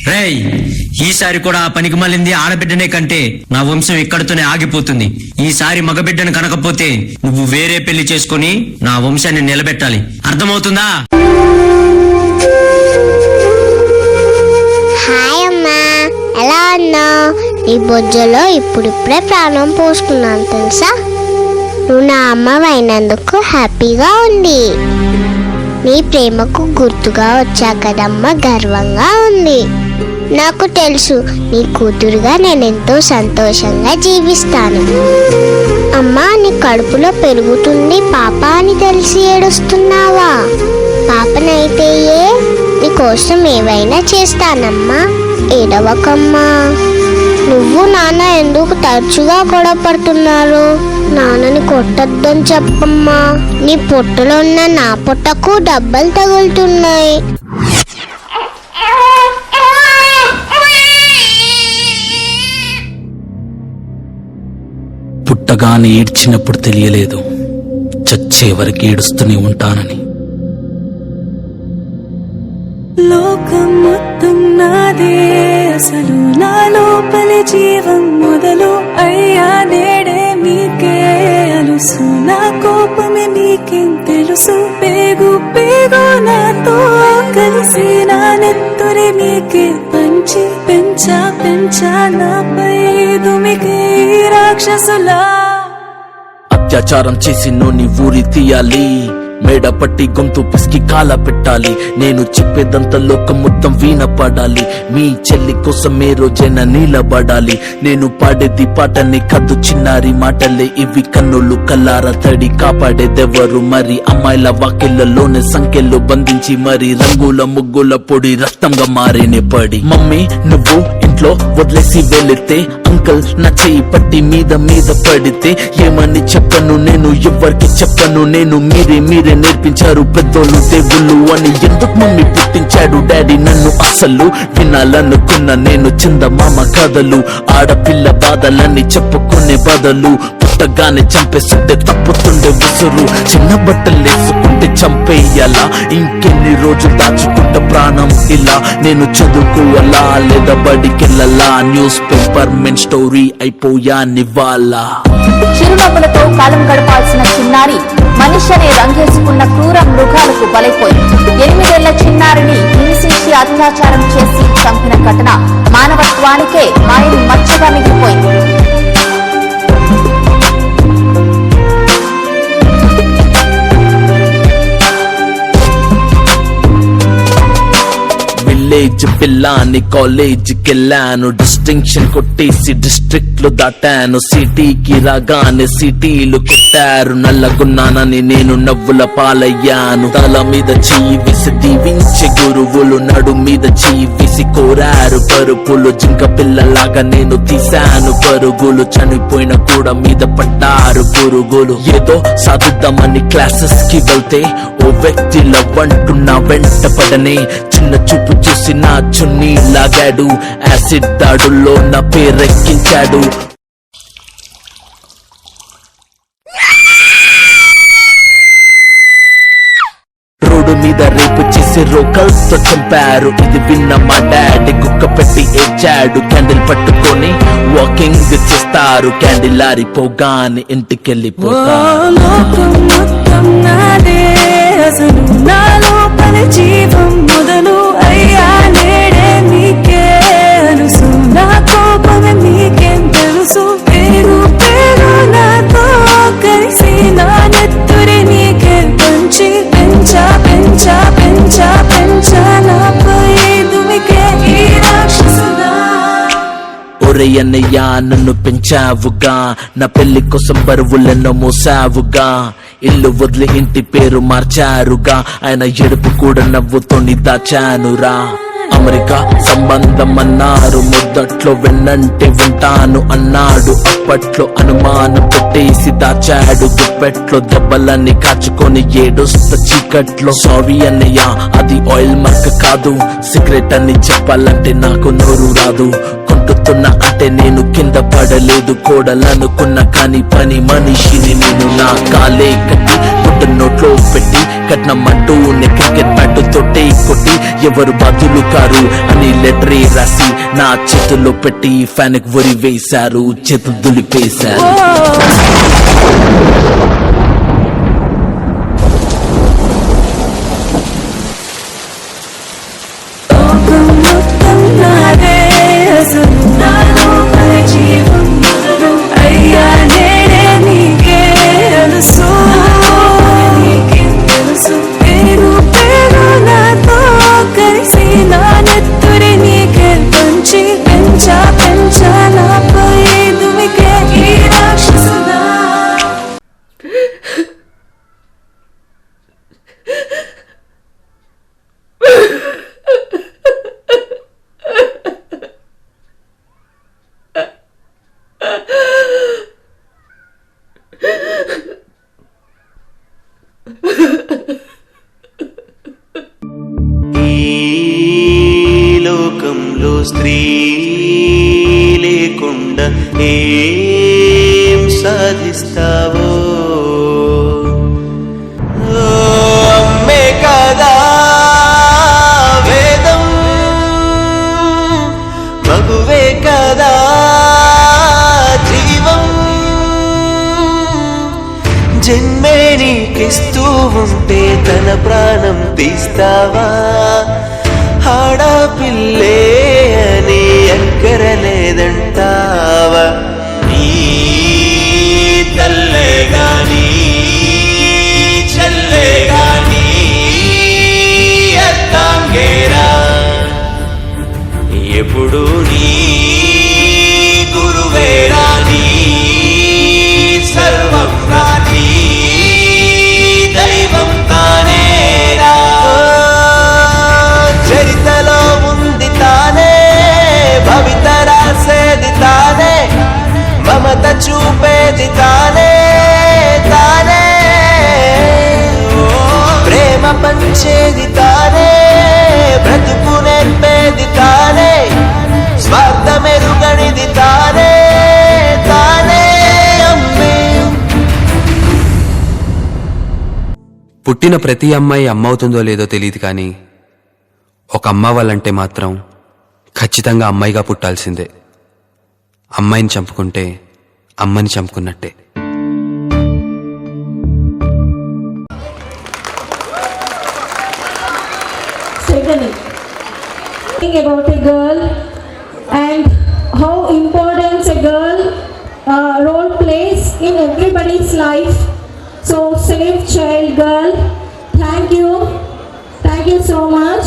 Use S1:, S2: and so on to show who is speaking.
S1: రేయ్, ఈసారి కూడా ఆ పనికి మళ్ళింది ఆడబిడ్డనే కంటే నా వంశం ఇక్కడితోనే ఆగిపోతుంది. ఈసారి మగబిడ్డను కనకపోతే నువ్వు వేరే పెళ్లి చేసుకుని నా వంశాన్ని నిలబెట్టాలి. అర్థమవుతుందా?
S2: హాయ్ అమ్మా, ఎలా ఉన్నావు? నీ బొజ్జలో ఇప్పుడిప్పుడే ప్రాణం పోసుకున్నాను తెలుసా. నువ్వు నా అమ్మ అయినందుకు హ్యాపీగా ఉంది. నీ ప్రేమకు గుర్తుగా వచ్చా కదమ్మా, గర్వంగా ఉంది. నాకు తెలుసు నీ కూతురుగా నేను ఎంతో సంతోషంగా జీవిస్తాను. అమ్మా, నీ కడుపులో పెరుగుతుంది పాప అని తెలిసి ఏడుస్తున్నావా? పాపనైతే నీకోసం ఏవైనా చేస్తానమ్మా, ఏడవకమ్మా. నువ్వు నాన్న ఎందుకు తరచుగా గొడవ పడుతున్నారు? నాన్నని కొట్టద్దని చెప్పమ్మా. నీ పొట్టలో ఉన్న నా పొట్టకు డబ్బలు తగులుతున్నాయి.
S3: పుట్టగానే ఏడ్చినప్పుడు తెలియలేదు, చచ్చే వరకు ఏడుస్తూనే ఉంటానని.
S4: లోకం మొత్తం నాదే, అసలు నా లోపలి జీవం మొదలు అయ్యా నేడే మీకే అలుసు. నా కోపమే మీకేం తెలుసు, పేగు పేగు నాతో కలిసి నా నెత్తురి మీకే పంచి పెంచా నాపై దుమికే రాక్షసులా.
S3: అత్యాచారం చేసి నోని ఊరి తీయాలి, మేడ పట్టి గొంతు పిసికి కాల పెట్టాలి. నేను చెప్పేదంతా లోకం మొత్తం వీణ పడాలి. మీ చెల్లి కోసం ఏ రోజైనా నిలబడాలి. నేను పాడేది పాటని కద్దు చిన్నారి మాటలే ఇవి, కన్నులు కల్లార తడి కాపాడేదెవరు మరి? అమ్మాయిల వాకిళ్లలోనే సంఖ్యలు బంధించి మరి రంగుల ముగ్గుల పొడి రక్తంగా మారేనే పడి. మమ్మీ నువ్వు ఇంట్లో వదిలేసి వెళితే, అంకల్ నా చేయి పట్టి మీద పడితే ఏమని చెప్పను నేను, ఎవరికి చెప్పను నేను. మీరే నేర్పించారు పెద్దోళ్ళు దేవుళ్ళు అని. ఎందుకు మమ్మీ పుట్టించాడు డాడీ నన్ను? అసలు వినాలనుకున్న నేను చందమామ కథలు, ఆడపిల్ల బాధలన్నీ చెప్పుకునే బదులు పుట్టగానే చంపేస్తుంటే తప్పుతుండే విసురు. చిన్న బట్టలు వేసుకుంటే చంపేయాలా? ఇంకెన్ని రోజులు దాచుకుంటే ప్రాణం ఇలా? నేను చదువుకోవాలా లేదా బడికెళ్ళాలా? న్యూస్ పేపర్ మెన్ స్టోరీ అయిపోయా నివాలా.
S5: చిరునవ్వులతో కాలం గడపాల్సిన చిన్నారి మనిషి అనే రంగేసుకున్న క్రూర మృగాలకు బలైపోయింది. 8 ఏళ్ల చిన్నారిని హింసించి అత్యాచారం చేసి చంపిన ఘటన మానవత్వానికే మాయని మచ్చగా మిగిలిపోయింది.
S3: విలేజ్ పిల్లాని కాలేజీకి వెళ్ళాను, డిస్టింక్షన్ కొట్టేసి డిస్ట్రిక్ట్ లో దాటాను. సిటీకి రాగానే సిటీలు కొట్టారు, నల్లగున్నానని నేను నవ్వుల పాలయ్యాను. తల మీద చెయ్యి వేసి దీవించే గురువులు, నడు మీద చెయ్యి వేసి కోరారు పరుపులు. జింక పిల్లలాగా నేను తీశాను పరుగులు, చనిపోయిన కూడా మీద పడ్డారు పురుగులు. ఏదో సాధిద్దామని క్లాసెస్ కి వెళ్తే ఓ వ్యక్తి లవ్ అంటున్నా వెంట పడనే. చిన్న చూపు చూసి నా చున్నీ లాగాడు, యాసిడ్ దాడుల్లో నా పేరెక్కించాడు. రోడ్డు మీద రేపు చేసి రోకల్తో చంపారు. ఇది విన్న మా డాడీ కుక్క పెట్టి ఏడ్చాడు. క్యాండిల్ పట్టుకొని వాకింగ్ చేస్తారు, క్యాండిల్ ఆరిపోగానే ఇంటికెళ్ళిపోతారు.
S4: జీవం మొదలు అయ్యా నేడే మీకే అలుసు. నా కోపమే మీకేం తెలుసు, పేరు పేరు నాతో కలిసి నా నెత్తురి మీకే పంచి పెంచా నాపై దుమికే ఈ రాక్షసులా.
S3: ఒరే అన్నయ్య నన్ను పెంచావుగా, నా పెళ్లి కోసం బరువులెన్నో మోసావుగా. ఇల్లు వదిలి ఇంటి పేరు మార్చారుగా, ఆయన ఎడుపు కూడా నవ్వుతోని దాచానురా. అమెరికా సంబంధం అన్నారు, మొదట్లో వెన్నంటే ఉంటాను అన్నాడు. అప్పట్లో అనుమానం పెట్టేసి దాచాడు, గుప్పెట్లో దెబ్బలన్నీ కాచుకొని ఏడుస్తా చీకట్లో. సారీ అన్నయ్య అది ఆయిల్ మార్క్ కాదు, సిగరెట్ అని చెప్పాలంటే నాకు నోరు రాదు. కొంటుతున్నా అంటే నేను కింద పడలేదు, కోడలనుకున్నా కానీ పని మనిషిని నేను. నా కాలే కట్టి గుడ్డ నోట్లో పెట్టి కట్నం అంటూ క్రికెట్ బ్యాట్ తోటి కొట్టి ఎవరు బాధ్యులు కారు అని లెటరీ రాసి నా చేతుల్లో పెట్టి ఫ్యాన్ కి వరి వేశారు, చేతులు దులిపేశారు.
S4: లోకం మొత్తం నాదే, అసలు నాలో పడే జీవం మొదలు అయ్యా నేడే నీకే తెలుసు, నీకేం తెలుసు. పేరు పేరు నాతో కలిసి నా నెత్తురి నీకే పంచి పెంచా నాపై దుమికే ఈ రాక్షసుడా.
S6: ఈ లోకంలో స్త్రీ లేకుండా ఏం సాధిస్తావో, అమ్మే కదా వేదం, మగువే కదా జీవం. జన్మే నీకిస్తూ ఉంటే తన ప్రాణం తీస్తావా, ఆడపిల్లే అని అక్కరలేదంటావా. నీ తల్లే గాని చల్లే గాని అర్థంగేరా, ఎప్పుడు నీ గురువేరా, నీ సర్వం రాని దైవం తానేరా. చరితలో ఉంది తానే, భవిత రాసేది తానే, మమత చూపేది తానే తానే, ప్రేమ పంచేది తానే, బ్రతుకు నేర్పేది తానే, స్వార్థమెరుగనిది తానే తానే అమ్మే.
S7: పుట్టిన ప్రతి అమ్మాయి అమ్మవుతుందో లేదో తెలియదు, కానీ ఒక అమ్మ వాళ్ళంటే మాత్రం ఖచ్చితంగా అమ్మాయిగా పుట్టాల్సిందే. అమ్మాయిని చంపుకుంటే అమ్మని చంపుకున్నట్టే.
S8: Secondly, think about a girl and how important a girl role plays in everybody's life. So, save child girl. Thank you so much.